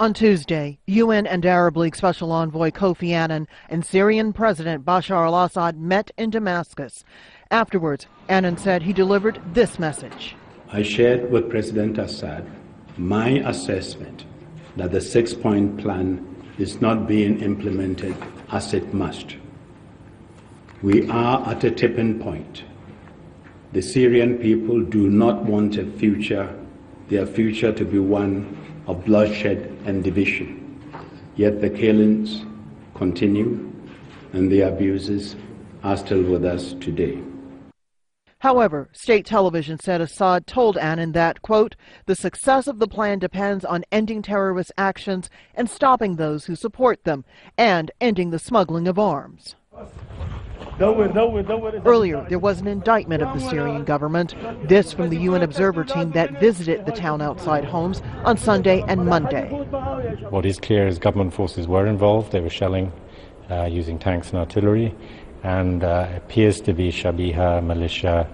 On Tuesday, UN and Arab League Special Envoy Kofi Annan and Syrian President Bashar al-Assad met in Damascus. Afterwards, Annan said he delivered this message. I shared with President Assad my assessment that the six-point plan is not being implemented as it must. We are at a tipping point. The Syrian people do not want their future to be one of bloodshed and division. Yet the killings continue and the abuses are still with us today. However, state television said Assad told Annan that, quote, the success of the plan depends on ending terrorist actions and stopping those who support them, and ending the smuggling of arms. Earlier, there was an indictment of the Syrian government, this from the UN observer team that visited the town outside Homs on Sunday and Monday. What is clear is government forces were involved. They were shelling using tanks and artillery, and appears to be Shabiha militia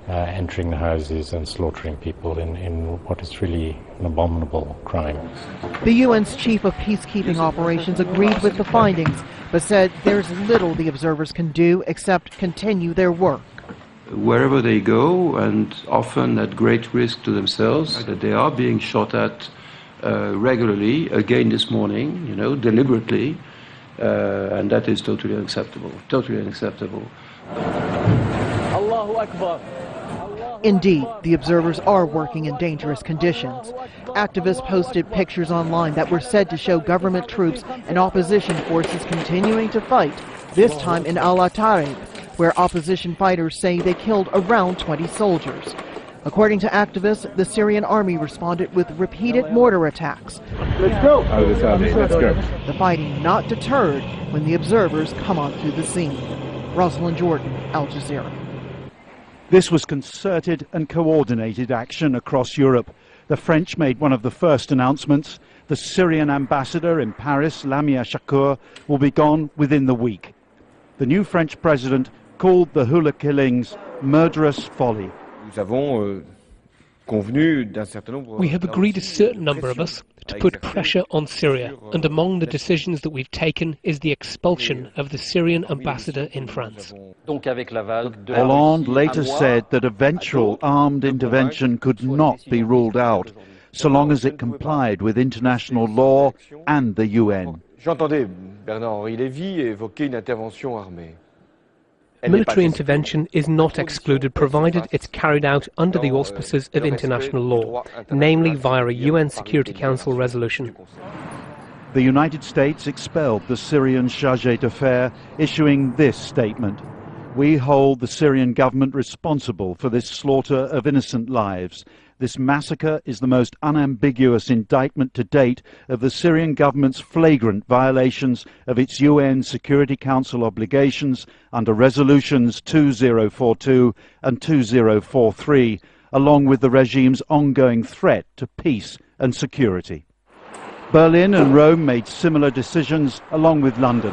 entering the houses and slaughtering people in what is really an abominable crime. The UN's chief of peacekeeping operations agreed with the findings, but said there's little the observers can do except continue their work. Wherever they go, and often at great risk to themselves, that they are being shot at regularly, again this morning, deliberately, and that is totally unacceptable, totally unacceptable. Allahu Akbar. Indeed, the observers are working in dangerous conditions. Activists posted pictures online that were said to show government troops and opposition forces continuing to fight, this time in Al-Atarib, where opposition fighters say they killed around 20 soldiers. According to activists, the Syrian army responded with repeated mortar attacks. Let's go! Let's go. The fighting not deterred when the observers come onto the scene. Rosalind Jordan, Al Jazeera. This was concerted and coordinated action across Europe. The French made one of the first announcements. The Syrian ambassador in Paris, Ašukar, will be gone within the week. The new French president called the Hula killings murderous folly. We have agreed, a certain number of us, to put pressure on Syria, and among the decisions that we've taken is the expulsion of the Syrian ambassador in France. Hollande later said that eventual armed intervention could not be ruled out, so long as it complied with international law and the UN. Military intervention is not excluded, provided it's carried out under the auspices of international law, namely via a UN Security Council resolution. The United States expelled the Syrian chargé d'affaires, issuing this statement: "We hold the Syrian government responsible for this slaughter of innocent lives. This massacre is the most unambiguous indictment to date of the Syrian government's flagrant violations of its UN Security Council obligations under resolutions 2042 and 2043, along with the regime's ongoing threat to peace and security." Berlin and Rome made similar decisions, along with London.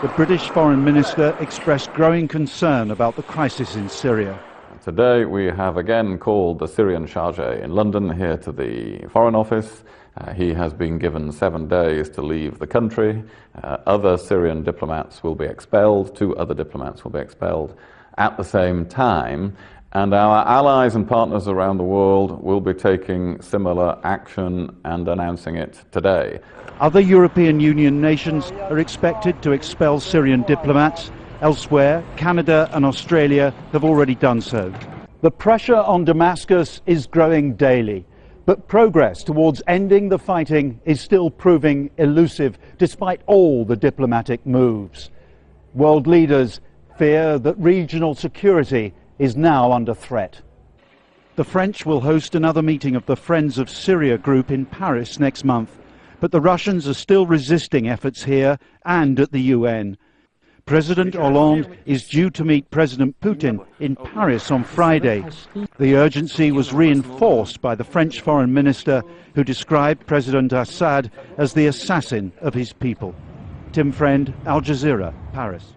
The British Foreign Minister expressed growing concern about the crisis in Syria. Today we have again called the Syrian chargé in London here to the Foreign Office. He has been given 7 days to leave the country. Other Syrian diplomats will be expelled. 2 other diplomats will be expelled at the same time. And our allies and partners around the world will be taking similar action and announcing it today. Other European Union nations are expected to expel Syrian diplomats. Elsewhere, Canada and Australia have already done so. The pressure on Damascus is growing daily, but progress towards ending the fighting is still proving elusive despite all the diplomatic moves. World leaders fear that regional security is now under threat. The French will host another meeting of the Friends of Syria group in Paris next month, but the Russians are still resisting efforts here and at the UN. President Hollande is due to meet President Putin in Paris on Friday. The urgency was reinforced by the French foreign minister, who described President Assad as the assassin of his people. Tim Friend, Al Jazeera, Paris.